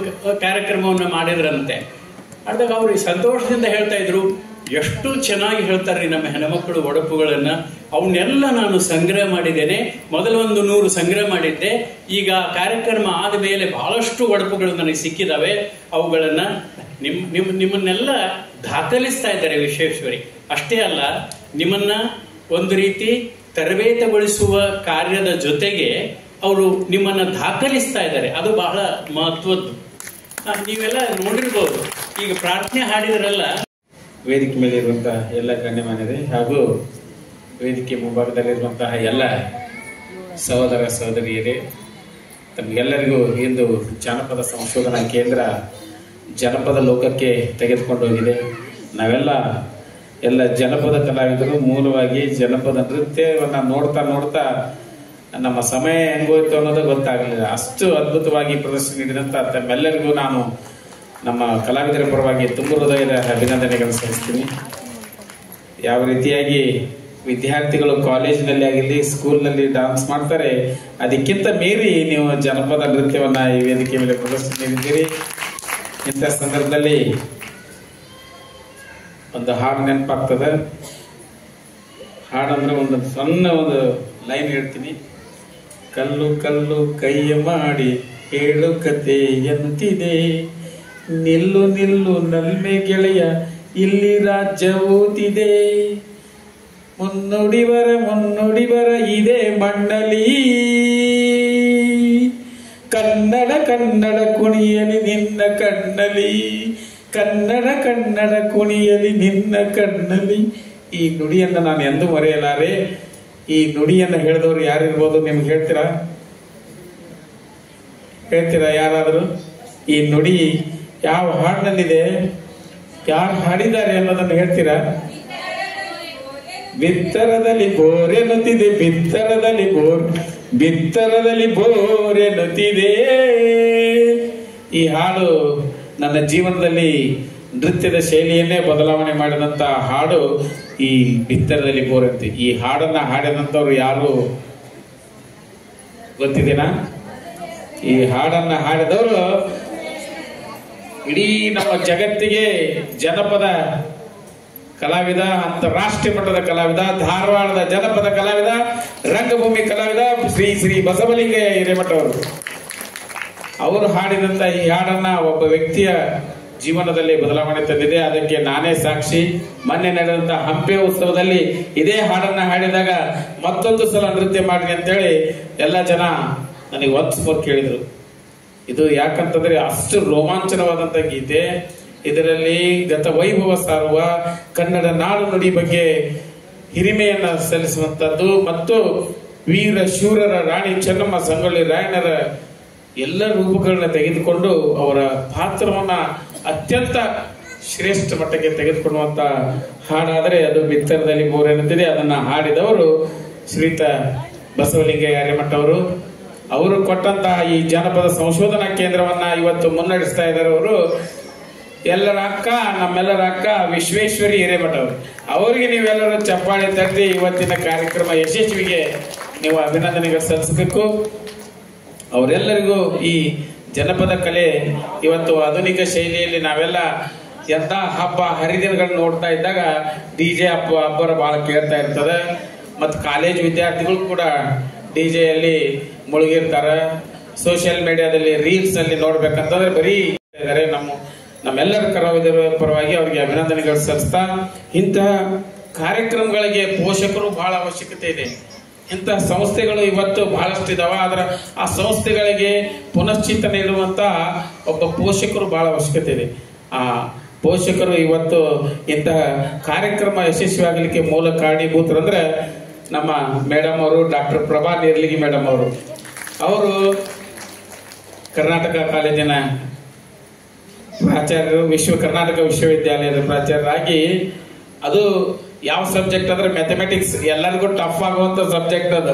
ಕಾರ್ಯಕ್ರಮವನ್ನು ಮಾಡಿದ್ರಂತೆ. ಅದಾಗ ಅವ್ರಿಗೆ ಸಂತೋಷದಿಂದ ಹೇಳ್ತಾ ಇದ್ರು, ಎಷ್ಟು ಚೆನ್ನಾಗಿ ಹೇಳ್ತಾರ್ರಿ ನಮ್ಮ ಹೆಣ್ಮಕ್ಕಳು ಒಡಪುಗಳನ್ನ. ಅವನ್ನೆಲ್ಲ ನಾನು ಸಂಗ್ರಹ ಮಾಡಿದ್ದೇನೆ. ಮೊದಲು ಒಂದು 100 ಸಂಗ್ರಹ ಮಾಡಿದ್ದೆ. ಈಗ ಕಾರ್ಯಕ್ರಮ ಆದ ಮೇಲೆ ಬಹಳಷ್ಟು ಒಡಪುಗಳು ನನಗೆ ಸಿಕ್ಕಿದಾವೆ. ಅವುಗಳನ್ನ ನಿಮ್ಮನ್ನೆಲ್ಲ ದಾಖಲಿಸ್ತಾ ಇದ್ದಾರೆ ವಿಶ್ವೇಶ್ವರಿ. ಅಷ್ಟೇ ಅಲ್ಲ, ನಿಮ್ಮನ್ನ ಒಂದು ರೀತಿ ತರಬೇತುಗೊಳಿಸುವ ಕಾರ್ಯದ ಜೊತೆಗೆ ಅವರು ನಿಮ್ಮನ್ನ ದಾಖಲಿಸ್ತಾ ಇದ್ದಾರೆ. ಅದು ಬಹಳ ಮಹತ್ವದ್ದು. ನೀವೆಲ್ಲ ನೋಡಿರ್ಬೋದು. ಈಗ ಪ್ರಾರ್ಥನೆ ಹಾಡಿದ್ರಲ್ಲ, ವೇದಿಕೆ ಮೇಲೆ ಇರುವಂತಹ ಎಲ್ಲ ಗಣ್ಯಮಾನ್ಯರೇ ಹಾಗೂ ವೇದಿಕೆ ಮುಂಭಾಗದಲ್ಲಿರುವಂತಹ ಎಲ್ಲ ಸಹೋದರ ಸಹೋದರಿಯರೇ, ತಮಗೆಲ್ಲರಿಗೂ ಇಂದು ಜಾನಪದ ಸಂಶೋಧನಾ ಕೇಂದ್ರ ಜನಪದ ಲೋಕಕ್ಕೆ ತೆಗೆದುಕೊಂಡು ಹೋಗಿದೆ. ನಾವೆಲ್ಲ ಎಲ್ಲ ಜನಪದ ಕಲಾವಿದರು ಮೂಲವಾಗಿ ಜನಪದ ನೃತ್ಯವನ್ನು ನೋಡ್ತಾ ನಮ್ಮ ಸಮಯ ಹೆಂಗೋಯ್ತು ಅನ್ನೋದು ಗೊತ್ತಾಗಲಿಲ್ಲ. ಅಷ್ಟು ಅದ್ಭುತವಾಗಿ ಪ್ರದರ್ಶನ ನೀಡಿದಂತ ತಮ್ಮೆಲ್ಲರಿಗೂ ನಾನು ನಮ್ಮ ಕಲಾವಿದರ ಪರವಾಗಿ ತುಂಬ ಹೃದಯದ ಅಭಿನಂದನೆಗಳನ್ನು ಸಲ್ಲಿಸ್ತೀನಿ. ಯಾವ ರೀತಿಯಾಗಿ ವಿದ್ಯಾರ್ಥಿಗಳು ಕಾಲೇಜಿನಲ್ಲಿ ಆಗಿರಲಿ, ಸ್ಕೂಲ್ನಲ್ಲಿ ಡಾನ್ಸ್ ಮಾಡ್ತಾರೆ, ಅದಕ್ಕಿಂತ ಮೀರಿ ನೀವು ಜನಪದ ನೃತ್ಯವನ್ನ ಈ ವೇದಿಕೆ ಮೇಲೆ ಪ್ರದರ್ಶನ ನೀಡಿದ್ದೀರಿ. ಇಂಥ ಸಂದರ್ಭದಲ್ಲಿ ಒಂದು ಹಾಡು ನೆನಪಾಗ್ತದೆ. ಹಾಡಂದ್ರೆ ಒಂದು ಸಣ್ಣ ಒಂದು ಲೈನ್ ಹೇಳ್ತೀನಿ. ಕಲ್ಲು ಕಲ್ಲು ಕೈಯ ಮಾಡಿ ಹೇಳು ಕತೆ ಎಂತಿದೆ, ನಿಲ್ಲು ನಿಲ್ಲು ನಲ್ಮೆ ಗೆಳೆಯ ಇಲ್ಲಿ ರಾಜ್ಯ ಓದಿದೆ, ಮುನ್ನುಡಿವರ ಇದೆ ಮಣ್ಣಲಿ, ಕನ್ನಡ ಕನ್ನಡ ಕುಣಿಯಲಿ ನಿನ್ನ ಕಣ್ಣಲಿ, ಕನ್ನಡ ಕುಣಿಯಲಿ ನಿನ್ನ ಕಣ್ಣಲಿ. ಈ ನುಡಿಯನ್ನ ನಾನು ಎಂದೂ ಮರೆಯಲಾರೆ. ಈ ನುಡಿಯನ್ನ ಹೇಳಿದವರು ಯಾರಿರ್ಬೋದು ನಿಮ್ಗೆ ಹೇಳ್ತೀರಾ ಯಾರಾದರೂ? ಈ ನುಡಿ ಯಾವ ಹಾಡಿನಲ್ಲಿದೆ, ಯಾರು ಹಾಡಿದ್ದಾರೆ ಅನ್ನೋದನ್ನು ಹೇಳ್ತೀರಾ? ಬಿತ್ತರದಲ್ಲಿ ಬೋರೆನ್ನುತ್ತಿದೆ, ಬಿತ್ತರದಲ್ಲಿ ಬೋರೆನ್ನುತ್ತಿದೆ. ಈ ಹಾಡು ನನ್ನ ಜೀವನದಲ್ಲಿ ನೃತ್ಯದ ಶೈಲಿಯನ್ನೇ ಬದಲಾವಣೆ ಮಾಡಿದಂತ ಹಾಡು ಈ ಬಿತ್ತರದಲ್ಲಿ ಬೋರಂತೆ. ಈ ಹಾಡನ್ನ ಹಾಡಿದಂಥವ್ರು ಯಾರು ಗೊತ್ತಿದೆನಾ? ಈ ಹಾಡನ್ನ ಹಾಡಿದವರು ಇಡೀ ನಮ್ಮ ಜಗತ್ತಿಗೆ ಜನಪದ ಕಲಾವಿದ, ಅಂತಾರಾಷ್ಟ್ರೀಯ ಮಟ್ಟದ ಕಲಾವಿದ, ಧಾರವಾಡದ ಜನಪದ ಕಲಾವಿದ, ರಂಗಭೂಮಿ ಕಲಾವಿದ ಶ್ರೀ ಬಸವಲಿಂಗಯ್ಯ ಹಿರೇಮಠ ಅವರು ಹಾಡಿದಂತ ಈ ಹಾಡನ್ನ ಒಬ್ಬ ವ್ಯಕ್ತಿಯ ಜೀವನದಲ್ಲಿ ಬದಲಾವಣೆ ತಂದಿದೆ. ಅದಕ್ಕೆ ನಾನೇ ಸಾಕ್ಷಿ. ಮೊನ್ನೆ ನಡೆದಂತ ಹಂಪೆ ಉತ್ಸವದಲ್ಲಿ ಇದೇ ಹಾಡನ್ನ ಹಾಡಿದಾಗ ಮತ್ತೊಂದು ಸಲ ನೃತ್ಯ ಮಾಡಿ ಅಂತೇಳಿ ಎಲ್ಲ ಜನ ನನಗೆ ಒನ್ಸ್ ಮೋರ್ ಕೇಳಿದ್ರು. ಇದು ಯಾಕಂತಂದ್ರೆ ಅಷ್ಟು ರೋಮಾಂಚನವಾದಂತ ಗೀತೆ. ಇದರಲ್ಲಿ ಗತ ವೈಭವ ಸಾರುವ ಕನ್ನಡ ನಾಡು ನುಡಿ ಬಗ್ಗೆ ಹಿರಿಮೆಯನ್ನ ಸಲ್ಲಿಸುವಂತದ್ದು ಮತ್ತು ವೀರ ಶೂರರ ರಾಣಿ ಚೆನ್ನಮ್ಮ ಸಂಗೊಳ್ಳಿ ರಾಯಣ್ಣರ ಎಲ್ಲ ರೂಪಗಳನ್ನ ತೆಗೆದುಕೊಂಡು ಅವರ ಪಾತ್ರವನ್ನ ಅತ್ಯಂತ ಶ್ರೇಷ್ಠ ಮಟ್ಟಕ್ಕೆ ತೆಗೆದುಕೊಳ್ಳುವಂತ ಹಾಡಾದರೆ ಅದು ಬಿತ್ತರದಲ್ಲಿ ಬೋರೆನ್ನುತ್ತಿದೆ. ಅದನ್ನ ಹಾಡಿದವರು ಶ್ರೀತ ಬಸವಲಿಂಗಯ್ಯ ಹಿರೇಮಠ ಅವರು ಕೊಟ್ಟಂತಹ ಈ ಜನಪದ ಸಂಶೋಧನಾ ಕೇಂದ್ರವನ್ನ ಇವತ್ತು ಮುನ್ನಡೆಸ್ತಾ ಇದ್ದಾರೆ. ಅವರು ಎಲ್ಲರ ಅಕ್ಕ, ನಮ್ಮೆಲ್ಲರ ಅಕ್ಕ ವಿಶ್ವೇಶ್ವರಿ ಹಿರೇಮಠ ಅವರಿಗೆ ನೀವೆಲ್ಲರೂ ಚಪ್ಪಾಳೆ ತಟ್ಟಿ ಇವತ್ತಿನ ಕಾರ್ಯಕ್ರಮ ಯಶಸ್ವಿಗೆ ನೀವು ಅಭಿನಂದನೆಗಳು ಸಲ್ಲಿಸಬೇಕು. ಅವರೆಲ್ಲರಿಗೂ ಈ ಜನಪದ ಕಲೆ ಇವತ್ತು ಆಧುನಿಕ ಶೈಲಿಯಲ್ಲಿ ನಾವೆಲ್ಲ ಎಂತ ಹಬ್ಬ ಹರಿದಿನಗಳನ್ನ ನೋಡ್ತಾ ಇದ್ದಾಗ ಡಿಜೆ ಹಬ್ಬರ ಬಹಳ ಕೇಳ್ತಾ ಇರ್ತದೆ. ಮತ್ತು ಕಾಲೇಜ್ ವಿದ್ಯಾರ್ಥಿಗಳು ಕೂಡ ಡಿಜೆ ಅಲ್ಲಿ ಮುಳುಗಿರ್ತಾರೆ. ಸೋಷಿಯಲ್ ಮೀಡಿಯಾದಲ್ಲಿ ರೀಲ್ಸ್ ಅಲ್ಲಿ ನೋಡ್ಬೇಕಂತಂದ್ರೆ ಬರೀ ಇದ್ದಾರೆ. ನಮ್ಮೆಲ್ಲರ ಕಲಾವಿದರ ಪರವಾಗಿ ಅವರಿಗೆ ಅಭಿನಂದನೆಗಳು ಸಲ್ಲಿಸ್ತಾ, ಇಂತಹ ಕಾರ್ಯಕ್ರಮಗಳಿಗೆ ಪೋಷಕರು ಬಹಳ ಅವಶ್ಯಕತೆ ಇದೆ. ಇಂತಹ ಸಂಸ್ಥೆಗಳು ಇವತ್ತು ಬಹಳಷ್ಟು ಇದಾವ. ಆದ್ರೆ ಆ ಸಂಸ್ಥೆಗಳಿಗೆ ಪುನಶ್ಚಿಂತನೆ ಇಡುವಂತ ಒಬ್ಬ ಪೋಷಕರು ಬಹಳ ಅವಶ್ಯಕತೆ ಇದೆ. ಆ ಪೋಷಕರು ಇವತ್ತು ಇಂತಹ ಕಾರ್ಯಕ್ರಮ ಯಶಸ್ವಿಯಾಗಲಿಕ್ಕೆ ಮೂಲ ಕಾರಣೀಭೂತರಂದ್ರೆ ನಮ್ಮ ಮೇಡಮ್ ಅವರು, ಡಾಕ್ಟರ್ ಪ್ರಭಾ ನೇರ್ಲಿಗಿ ಮೇಡಮ್ ಅವರು ಕರ್ನಾಟಕ ಕಾಲೇಜಿನ ಪ್ರಾಚಾರ್ಯರು, ಕರ್ನಾಟಕ ವಿಶ್ವವಿದ್ಯಾಲಯದ ಪ್ರಾಚಾರ್ಯರಾಗಿ, ಅದು ಯಾವ ಸಬ್ಜೆಕ್ಟ್ ಅಂದ್ರೆ ಮ್ಯಾಥಮೆಟಿಕ್ಸ್ ಎಲ್ಲರಿಗೂ ಟಫ್ ಆಗುವಂತ ಸಬ್ಜೆಕ್ಟ್ ಅದ.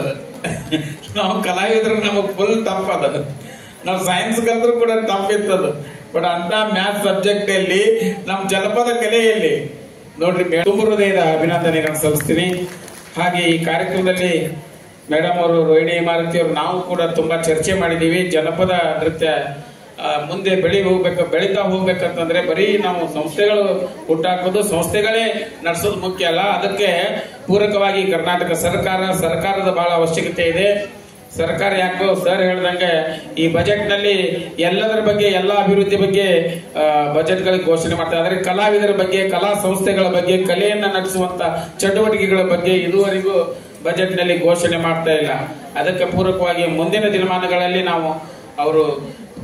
ನಾವು ಕಲಾವಿದ್ರು ನಮಗ್ ಫುಲ್ ಟಫ್ ಅದ. ನಾವು ಸೈನ್ಸ್ ಕಲ್ತ್ರು ಕೂಡ ಟಫ್ ಇತ್ತದು. ಬಟ್ ಅಂತ ಮ್ಯಾಥ್ಸ್ ಸಬ್ಜೆಕ್ಟ್ ಅಲ್ಲಿ ನಮ್ ಜನಪದ ಕಲೆಯಲ್ಲಿ ನೋಡ್ರಿ ತುಂಬ ಹೃದಯದ ಅಭಿನಂದನೆಗಳನ್ನು ಸಲ್ಲಿಸ್ತೀನಿ. ಹಾಗೆ ಈ ಕಾರ್ಯಕ್ರಮದಲ್ಲಿ ಮೇಡಮ್ ಅವರು, ರೋಹಿಣಿ ಮಾರುತಿ ಅವರು, ನಾವು ಕೂಡ ತುಂಬಾ ಚರ್ಚೆ ಮಾಡಿದೀವಿ. ಜನಪದ ನೃತ್ಯ ಮುಂದೆ ಬೆಳೀತಾ ಹೋಗ್ಬೇಕಂತಂದ್ರೆ ಬರೀ ನಾವು ಸಂಸ್ಥೆಗಳು ಹುಟ್ಟಾಕೋದು, ಸಂಸ್ಥೆಗಳೇ ನಡೆಸೋದು ಮುಖ್ಯ ಅಲ್ಲ. ಅದಕ್ಕೆ ಪೂರಕವಾಗಿ ಕರ್ನಾಟಕ ಸರ್ಕಾರದ ಬಹಳ ಅವಶ್ಯಕತೆ ಇದೆ. ಸರ್ಕಾರ ಯಾಕೋ ಸರ್ ಹೇಳ್ದಂಗೆ ಈ ಬಜೆಟ್ ನಲ್ಲಿ ಎಲ್ಲದರ ಬಗ್ಗೆ, ಎಲ್ಲ ಅಭಿವೃದ್ಧಿ ಬಗ್ಗೆ ಬಜೆಟ್ ಗಳಿಗೆ ಘೋಷಣೆ ಮಾಡ್ತಾ ಇದ್ದಾರೆ. ಕಲಾವಿದರ ಬಗ್ಗೆ, ಕಲಾ ಸಂಸ್ಥೆಗಳ ಬಗ್ಗೆ, ಕಲೆಯನ್ನ ನಡೆಸುವಂತ ಚಟುವಟಿಕೆಗಳ ಬಗ್ಗೆ ಇದುವರೆಗೂ ಬಜೆಟ್ ನಲ್ಲಿ ಘೋಷಣೆ ಮಾಡ್ತಾ ಇಲ್ಲ. ಅದಕ್ಕೆ ಪೂರಕವಾಗಿ ಮುಂದಿನ ದಿನಮಾನಗಳಲ್ಲಿ ನಾವು ಅವರು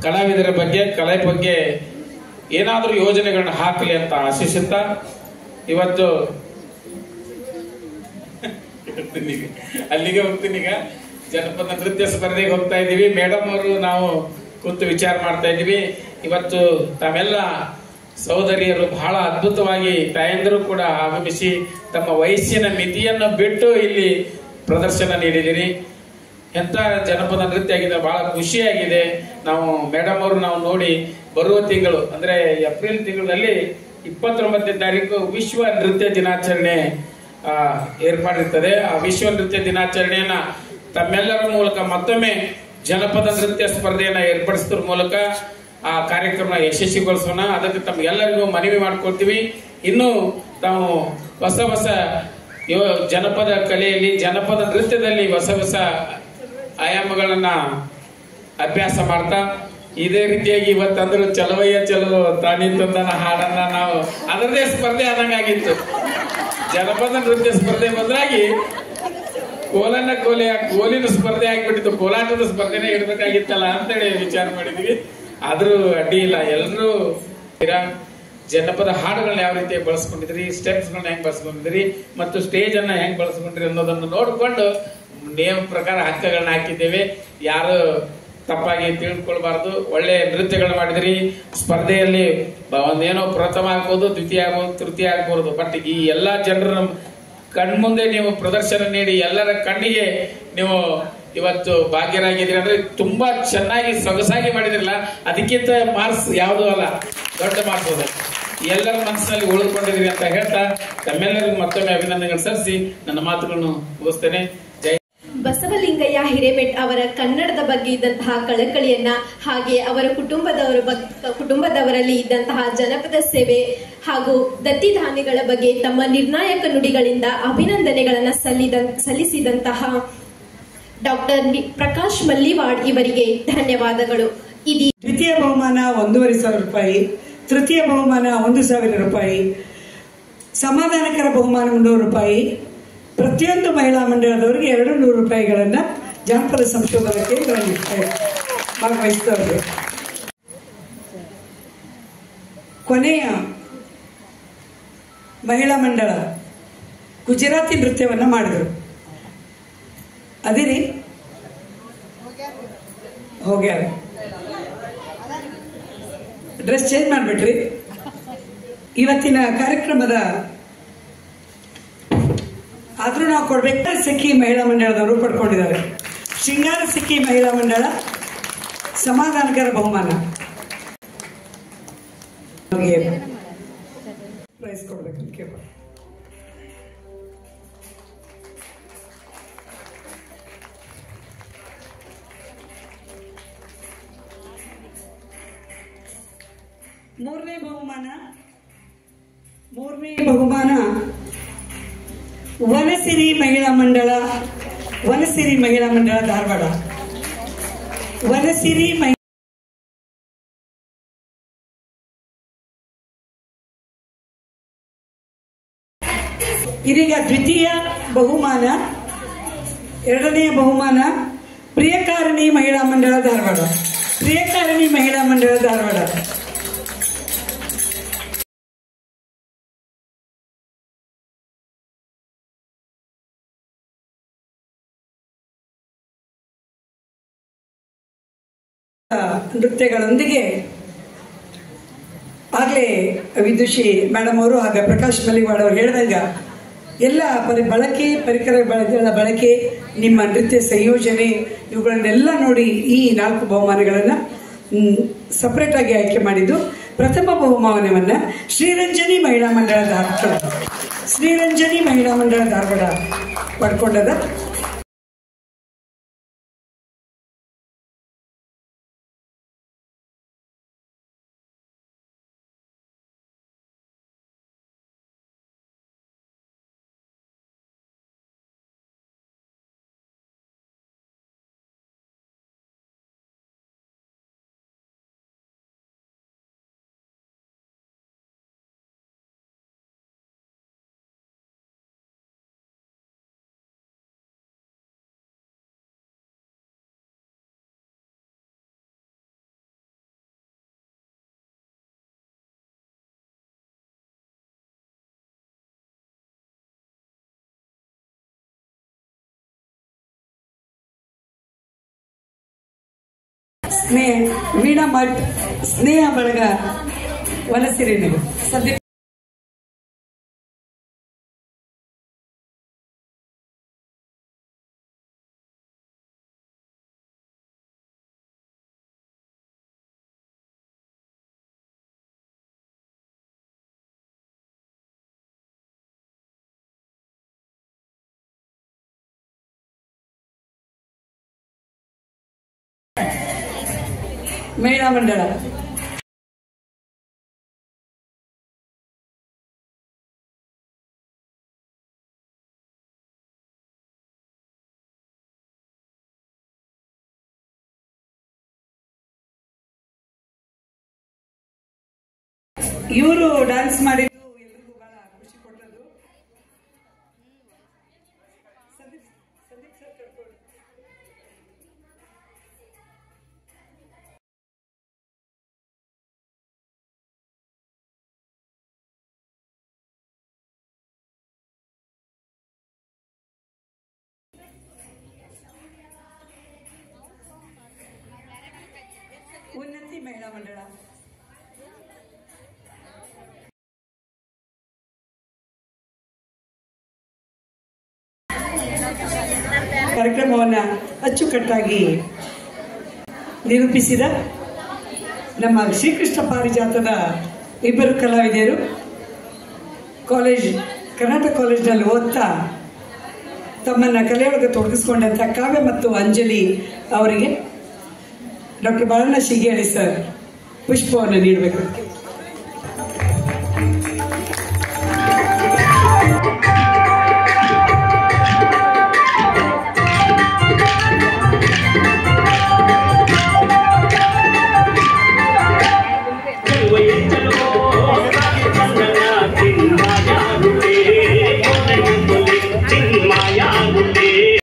ಕಲಾವಿದರ ಬಗ್ಗೆ, ಕಲೆ ಬಗ್ಗೆ ಏನಾದ್ರೂ ಯೋಜನೆಗಳನ್ನ ಹಾಕಲಿ ಅಂತ ಆಶಿಸುತ್ತಾ ಇವತ್ತು ಅಲ್ಲಿಗೆ ಹೋಗ್ತೀನಿ. ಈಗ ಜನಪದ ನೃತ್ಯ ಸ್ಪರ್ಧೆಗೆ ಹೋಗ್ತಾ ಇದೀವಿ. ಮೇಡಮ್ ಅವರು ನಾವು ಕುಂತು ವಿಚಾರ ಮಾಡ್ತಾ ಇದೀವಿ. ಇವತ್ತು ತಾವೆಲ್ಲ ಸಹೋದರಿಯರು ಬಹಳ ಅದ್ಭುತವಾಗಿ, ತಾಯಂದಿರು ಕೂಡ ಆಗಮಿಸಿ ತಮ್ಮ ವಯಸ್ಸಿನ ಮಿತಿಯನ್ನು ಬಿಟ್ಟು ಇಲ್ಲಿ ಪ್ರದರ್ಶನ ನೀಡಿದಿರಿ. ಎಂತ ಜನಪದ ನೃತ್ಯ ಆಗಿದೆ, ಬಹಳ ಖುಷಿಯಾಗಿದೆ. ನಾವು ಮೇಡಮ್ ಅವರು ನಾವು ನೋಡಿ ಬರುವ ತಿಂಗಳು ಅಂದ್ರೆ ಏಪ್ರಿಲ್ ತಿಂಗಳಲ್ಲಿ 29ನೇ ತಾರೀಕು ವಿಶ್ವ ನೃತ್ಯ ದಿನಾಚರಣೆ ಏರ್ಪಾಡಿರ್ತದೆ. ಆ ವಿಶ್ವ ನೃತ್ಯ ದಿನಾಚರಣೆಯನ್ನ ತಮ್ಮೆಲ್ಲರ ಮೂಲಕ ಮತ್ತೊಮ್ಮೆ ಜನಪದ ನೃತ್ಯ ಸ್ಪರ್ಧೆಯನ್ನ ಏರ್ಪಡಿಸೋದ್ರ ಮೂಲಕ ಆ ಕಾರ್ಯಕ್ರಮ ಯಶಸ್ವಿಗೊಳಿಸೋಣ. ಅದಕ್ಕೆ ತಮ್ಗೆಲ್ಲರಿಗೂ ಮನವಿ ಮಾಡ್ಕೊಳ್ತೀವಿ. ಇನ್ನು ತಾವು ಹೊಸ ಜನಪದ ಕಲೆಯಲ್ಲಿ, ಜನಪದ ನೃತ್ಯದಲ್ಲಿ ಹೊಸ ಆಯಾಮಗಳನ್ನ ಅಭ್ಯಾಸ ಮಾಡ್ತಾ ಇದೇ ರೀತಿಯಾಗಿ ಇವತ್ತಂದ್ರು ಚಲವಯ್ಯ ಚಲೋ ತಾನಿ ತಂದನ ಹಾಡನ್ನ ನಾವು ಅದರದೇ ಸ್ಪರ್ಧೆ ಆದಂಗಾಗಿತ್ತು. ಜನಪದ ನೃತ್ಯ ಸ್ಪರ್ಧೆ ಬದಲಾಗಿ ಕೋಲಿನ ಸ್ಪರ್ಧೆ ಆಗ್ಬಿಟ್ಟಿತ್ತು. ಕೋಲಾಟದ ಸ್ಪರ್ಧೆನೇ ಇಡ್ಬೇಕಾಗಿತ್ತಲ್ಲ ಅಂತೇಳಿ ವಿಚಾರ ಮಾಡಿದ್ವಿ. ಆದ್ರೂ ಅಡ್ಡಿ ಇಲ್ಲ. ಎಲ್ಲರೂ ಜನಪದ ಹಾಡುಗಳನ್ನ ಯಾವ ರೀತಿ ಬಳಸ್ಕೊಂಡಿದ್ರಿ, ಸ್ಟೆಪ್ಸ್ ಗಳನ್ನ ಹೆಂಗ್ ಬಳಸ್ಕೊಂಡಿದ್ರಿ ಮತ್ತು ಸ್ಟೇಜ್ ಅನ್ನ ಹೆಂಗ್ ಬಳಸ್ಕೊಂಡ್ರಿ ಅನ್ನೋದನ್ನು ನೋಡಿಕೊಂಡು ನೇಮ ಪ್ರಕಾರ ಅಂಕಗಳನ್ನ ಹಾಕಿದ್ದೇವೆ. ಯಾರು ತಪ್ಪಾಗಿ ತಿಳ್ಕೊಳ್ಬಾರ್ದು. ಒಳ್ಳೆ ನೃತ್ಯಗಳನ್ನ ಮಾಡಿದ್ರಿ. ಸ್ಪರ್ಧೆಯಲ್ಲಿ ಒಂದೇನೋ ಪ್ರಥಮ ಆಗ್ಬೋದು, ದ್ವಿತೀಯ ಆಗ್ಬೋದು, ತೃತೀಯ ಆಗ್ಬೋದು. ಬಟ್ ಈ ಎಲ್ಲಾ ಜನರ ಕಣ್ಮುಂದೆ ನೀವು ಪ್ರದರ್ಶನ ನೀಡಿ ಎಲ್ಲರ ಕಣ್ಣಿಗೆ ನೀವು ಇವತ್ತು ಭಾಗ್ಯರಾಗಿದ್ದೀರಿ ಅಂದ್ರೆ ತುಂಬಾ ಚೆನ್ನಾಗಿ ಸೊಗಸಾಗಿ ಮಾಡಿದ್ರಲ್ಲ, ಅದಕ್ಕಿಂತ ಮಾರ್ಕ್ಸ್ ಯಾವುದೂ ಅಲ್ಲ, ದೊಡ್ಡ ಮಾರ್ಕ್ಸ್ ಅದು. ಎಲ್ಲರ ಮನಸ್ಸಿನಲ್ಲಿ ಉಳಿದುಕೊಂಡಿದ್ರಿ ಅಂತ ಹೇಳ್ತಾ ತಮ್ಮೆಲ್ಲರಿಗೂ ಮತ್ತೊಮ್ಮೆ ಅಭಿನಂದನೆಗಳು ಸಲ್ಲಿಸಿ ನನ್ನ ಮಾತುಗಳನ್ನು ಮುಗಿಸ್ತೇನೆ. ಜೈ ಬಸವಲಿಂಗಯ್ಯ ಹಿರೇಮೆಠ್ ಅವರ ಕನ್ನಡದ ಬಗ್ಗೆ ಇದ್ದಂತಹ ಕಳಕಳಿಯನ್ನ, ಹಾಗೆ ಅವರ ಕುಟುಂಬದವರಲ್ಲಿ ಇದ್ದಂತಹ ಜನಪದ ಸೇವೆ ಹಾಗೂ ದತ್ತಿಧಾನ್ಯಗಳ ಬಗ್ಗೆ ತಮ್ಮ ನಿರ್ಣಾಯಕ ನುಡಿಗಳಿಂದ ಅಭಿನಂದನೆಗಳನ್ನ ಸಲ್ಲಿಸಿದಂತಹ ಡಾಕ್ಟರ್ ಪ್ರಕಾಶ್ ಮಲ್ಲಿವಾಡ್ ಇವರಿಗೆ ಧನ್ಯವಾದಗಳು. ದ್ವಿತೀಯ ಬಹುಮಾನ 1,500 ರೂಪಾಯಿ, ತೃತೀಯ ಬಹುಮಾನ 1,000 ರೂಪಾಯಿ, ಸಮಾಧಾನಕರ ಬಹುಮಾನ 300 ರೂಪಾಯಿ, ಪ್ರತಿಯೊಂದು ಮಹಿಳಾ ಮಂಡಳದವರಿಗೆ 200 ರೂಪಾಯಿಗಳನ್ನ ಜಾನಪದ ಸಂಶೋಧನಾ ಕೇಂದ್ರದಲ್ಲಿ ಭಾಗವಹಿಸಿದವರಿಗೆ. ಕೊನೆಯ ಮಹಿಳಾ ಮಂಡಳ ಗುಜರಾತಿ ನೃತ್ಯವನ್ನ ಮಾಡಿದರು. ಅದಿರಿ ಹೋಗ್ಯಾರ, ಡ್ರೆಸ್ ಚೇಂಜ್ ಮಾಡಿಬಿಟ್ರಿ. ಇವತ್ತಿನ ಕಾರ್ಯಕ್ರಮದ ಆದ್ರೂ ನಾವು ಕೊಡ್ಬೇಕು. ಸಿಕ್ಕಿ ಮಹಿಳಾ ಮಂಡಳದವರು ಪಡ್ಕೊಂಡಿದ್ದಾರೆ. ಶೃಂಗಾರ ಸಿಕ್ಕಿ ಮಹಿಳಾ ಮಂಡಳ ಸಮಾಧಾನಕರ ಬಹುಮಾನ ಪ್ರೈಸ್ ಕೊಡ್ಬೇಕು. ಕೇಳ್ಬೋದು. ಮೂರನೇ ಬಹುಮಾನ ವನಸಿರಿ ಮಹಿಳಾ ಮಂಡಳ ಧಾರವಾಡ. ವನಸಿರಿ ಇದೀಗ ದ್ವಿತೀಯ ಬಹುಮಾನ, ಎರಡನೆಯ ಬಹುಮಾನ ಪ್ರಿಯಕಾರಿಣಿ ಮಹಿಳಾ ಮಂಡಳ ಧಾರವಾಡ. ನೃತ್ಯಗಳೊಂದಿಗೆ ಆಗಲೇ ವಿದುಷಿ ಮೇಡಮ್ ಅವರು ಹಾಗೆ ಪ್ರಕಾಶ್ ಮಲ್ಲಿವಾಡ್ ಅವರು ಹೇಳಿದಂಗ ಎಲ್ಲ ಪರಿಕರಗಳ ಬಳಕೆ, ನಿಮ್ಮ ನೃತ್ಯ ಸಂಯೋಜನೆ ಇವುಗಳನ್ನೆಲ್ಲ ನೋಡಿ ಈ 4 ಬಹುಮಾನಗಳನ್ನು ಸಪರೇಟ್ ಆಗಿ ಆಯ್ಕೆ ಮಾಡಿದ್ದು. ಪ್ರಥಮ ಬಹುಮಾನವನ್ನ ಶ್ರೀರಂಜನಿ ಮಹಿಳಾ ಮಂಡಳ ಧಾರವಾಡ ಪಡ್ಕೊಂಡದ. ವೀಣಾ ಮಠ್, ಸ್ನೇಹ ಬಳಗ, ವನಸಿರಿ ಸದ್ಯ ಮಹಿಳಾ ಮಂಡಳ. ಇವರು ಡ್ಯಾನ್ಸ್ ಮಾಡಿದ್ದು ಎಲ್ರಿಗೂ ಬಹಳ ಖುಷಿ ಕೊಟ್ಟದ್ದು. ಉನ್ನತಿ ಮಹಿಳಾ ಮಂಡಳ. ಅಚ್ಚುಕಟ್ಟಾಗಿ ನಿರೂಪಿಸಿದ ನಮ್ಮ ಶ್ರೀಕೃಷ್ಣ ಪಾರಿಜಾತದ ಇಬ್ಬರು ಕಲಾವಿದರು ಕರ್ನಾಟಕ ಕಾಲೇಜಿನಲ್ಲಿ ಓದ್ತಾ ತಮ್ಮನ್ನ ಕಲೆಯೊಳಗೆ ತೊಡಗಿಸ್ಕೊಂಡಂತ ಕಾವ್ಯ ಮತ್ತು ಅಂಜಲಿ ಅವರಿಗೆ ಡಾಕ್ಟರ್ ಬಾಳಣ್ಣ ಶಿಗೇಳಿ ಸರ್ ಪುಷ್ಪವನ್ನು ನೀಡಬೇಕು.